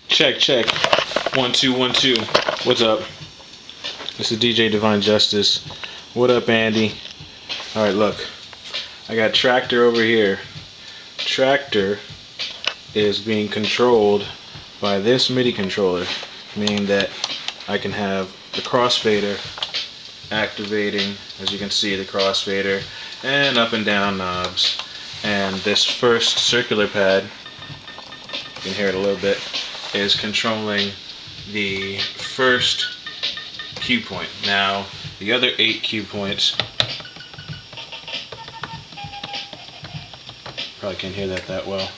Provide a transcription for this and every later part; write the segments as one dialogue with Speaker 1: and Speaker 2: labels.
Speaker 1: Check, check. 1 2 1 2. What's up? This is DJ Divine Justice. What up, Andy? Alright, look. I got Traktor over here. Traktor is being controlled by this MIDI controller, meaning that I can have the crossfader activating, as you can see, the crossfader, and up and down knobs. And this first circular pad, you can hear it a little bit, is controlling the first cue point. Now, the other 8 cue points, probably can't hear that well.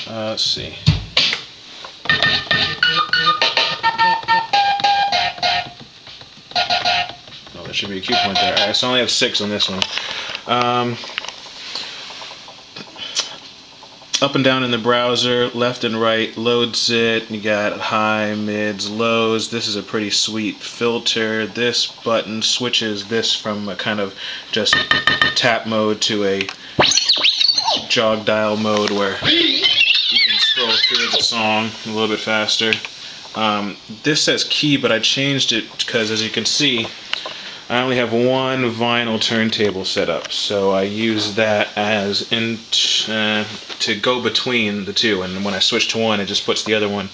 Speaker 1: Let's see. Oh, there should be a cue point there. Alright, so I only have 6 on this one. Up and down in the browser, left and right, loads it. You got high, mids, lows. This is a pretty sweet filter. This button switches this from a kind of just tap mode to a jog dial mode where you can scroll through the song a little bit faster. This says key, but I changed it because, as you can see, I only have one vinyl turntable set up, so I use that as to go between the two, and when I switch to one, it just puts the other one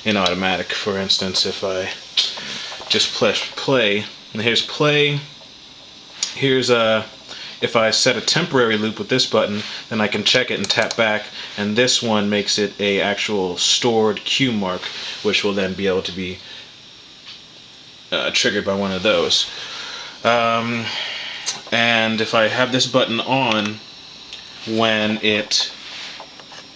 Speaker 1: in automatic. For instance, if I just press play, and here's play, here's if I set a temporary loop with this button, then I can check it and tap back, and this one makes it a actual stored cue mark, which will then be able to be triggered by one of those. And if I have this button on, when it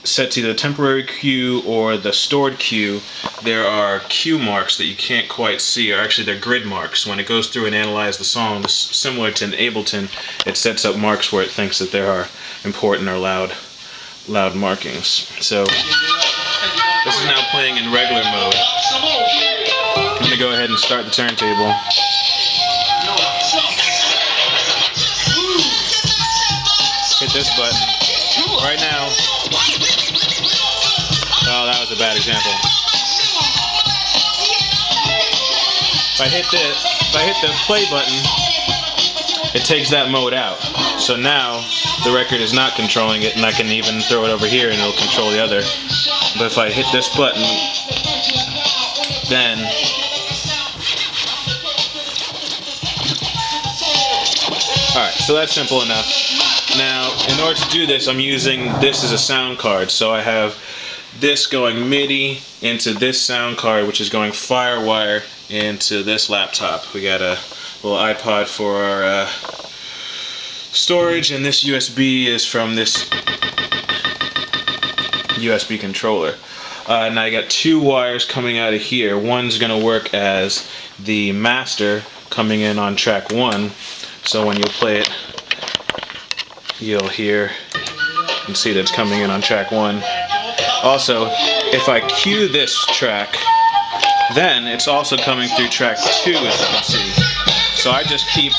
Speaker 1: sets either the temporary cue or the stored cue, there are cue marks that you can't quite see, or actually they're grid marks. When it goes through and analyzes the song, similar to an Ableton, it sets up marks where it thinks that there are important or loud markings. So this is now playing in regular mode. I'm going to go ahead and start the turntable. Hit this button right now. Oh, that was a bad example. If I hit the play button, it takes that mode out. So now the record is not controlling it, and I can even throw it over here and it'll control the other. But if I hit this button, then alright, so that's simple enough. Now, in order to do this, I'm using this as a sound card. So I have this going MIDI into this sound card, which is going FireWire into this laptop. We got a little iPod for our storage, and this USB is from this USB controller. Now I got 2 wires coming out of here. One's going to work as the master coming in on track 1. So when you play it, you'll hear and see that it's coming in on track 1. Also, if I cue this track, then it's also coming through track 2, as you can see. So I just keep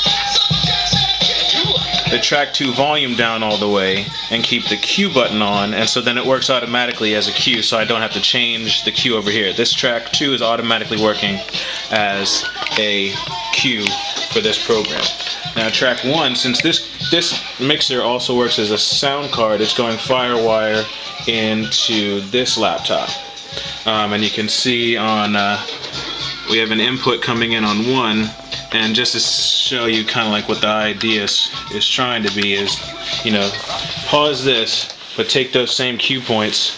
Speaker 1: the track 2 volume down all the way and keep the cue button on, and so then it works automatically as a cue, so I don't have to change the cue over here. This track 2 is automatically working as a cue for this program. Now track 1, since this mixer also works as a sound card, it's going FireWire into this laptop. And you can see on, we have an input coming in on 1, and just to show you kind of like what the idea is trying to be is, you know, pause this, but take those same cue points,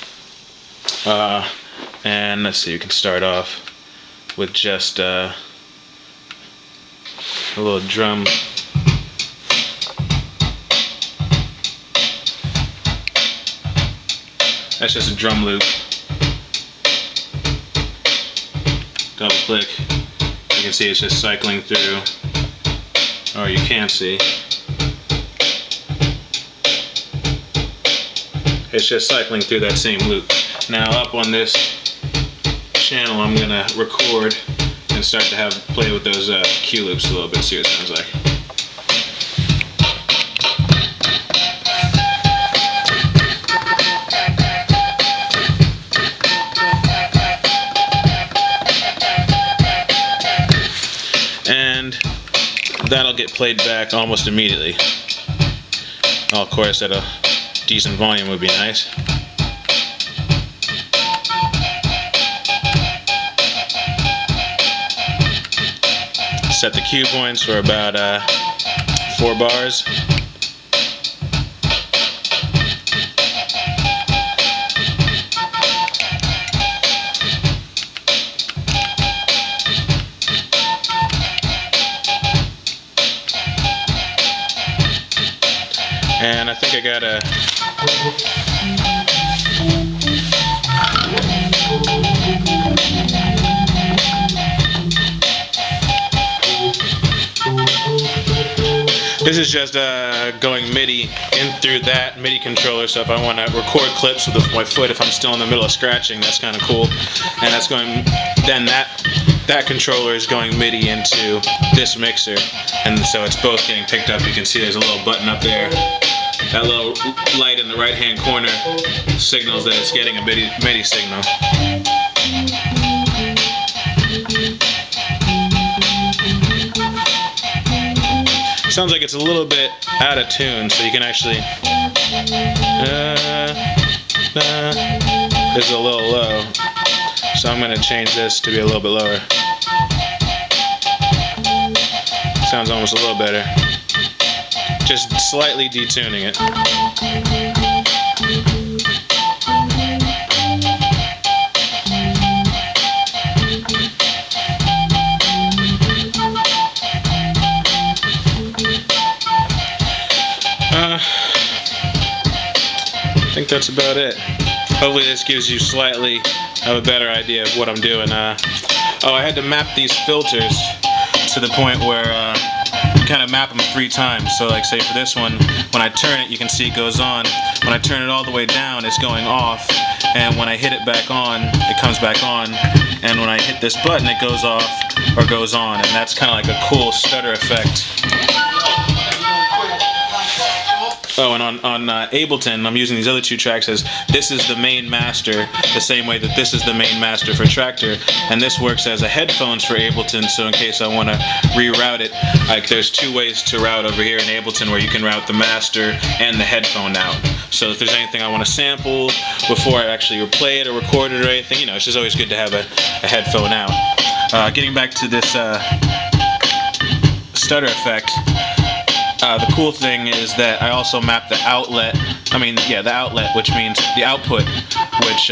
Speaker 1: and let's see, you can start off with just a little drum. That's just a drum loop. Double click. You can see it's just cycling through, or you can't see. It's just cycling through that same loop. Now up on this channel, I'm gonna record and start to play with those cue loops a little bit, see what it sounds like. that'll get played back almost immediately. Oh, of course, at a decent volume would be nice. Set the cue points for about 4 bars. And I think I gotta this is just going MIDI in through that MIDI controller, so if I want to record clips with my foot, if I'm still in the middle of scratching, that's kind of cool. And that's going, then that controller is going MIDI into this mixer, and so it's both getting picked up. You can see there's a little button up there. That little light in the right hand corner signals that it's getting a MIDI signal. Sounds like it's a little bit out of tune, so you can actually this is a little low, so I'm going to change this to be a little bit lower. Sounds almost a little better. Just slightly detuning it. I think that's about it. Hopefully this gives you slightly of a better idea of what I'm doing. Oh, I had to map these filters to the point where kind of map them 3 times. So like say for this one, when I turn it, you can see it goes on. When I turn it all the way down, it's going off, and when I hit it back on, it comes back on, and when I hit this button, it goes off or goes on, and that's kind of like a cool stutter effect. Oh, and on Ableton, I'm using these other 2 tracks as this is the main master, the same way that this is the main master for Traktor, and this works as a headphones for Ableton, so in case I want to reroute it, like there's 2 ways to route over here in Ableton where you can route the master and the headphone out. So if there's anything I want to sample before I actually play it or record it or anything, you know, it's just always good to have a headphone out. Getting back to this stutter effect, the cool thing is that I also map the outlet, the outlet, which means the output, which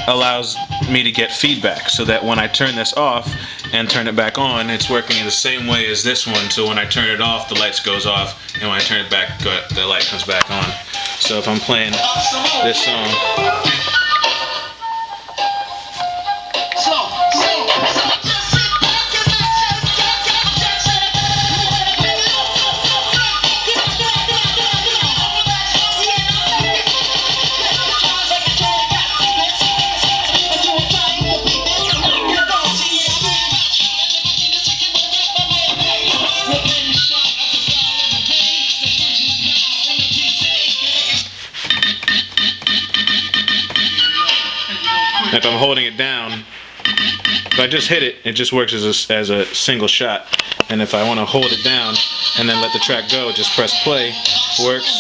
Speaker 1: allows me to get feedback, so that when I turn this off and turn it back on, it's working in the same way as this one, so when I turn it off, the lights goes off, and when I turn it back, the light comes back on. So if I'm playing this song, if I'm holding it down, if I just hit it, it just works as a single shot. And if I want to hold it down and then let the track go, just press play. Works.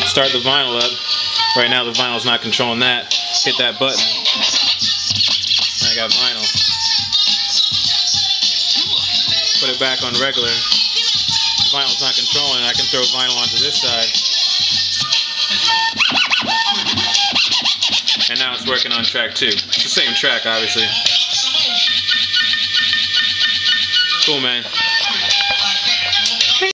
Speaker 1: Start the vinyl up. Right now the vinyl's not controlling that. Hit that button. I got vinyl. Put it back on regular. The vinyl's not controlling. I can throw vinyl onto this side. And now it's working on track 2. It's the same track, obviously. Cool, man.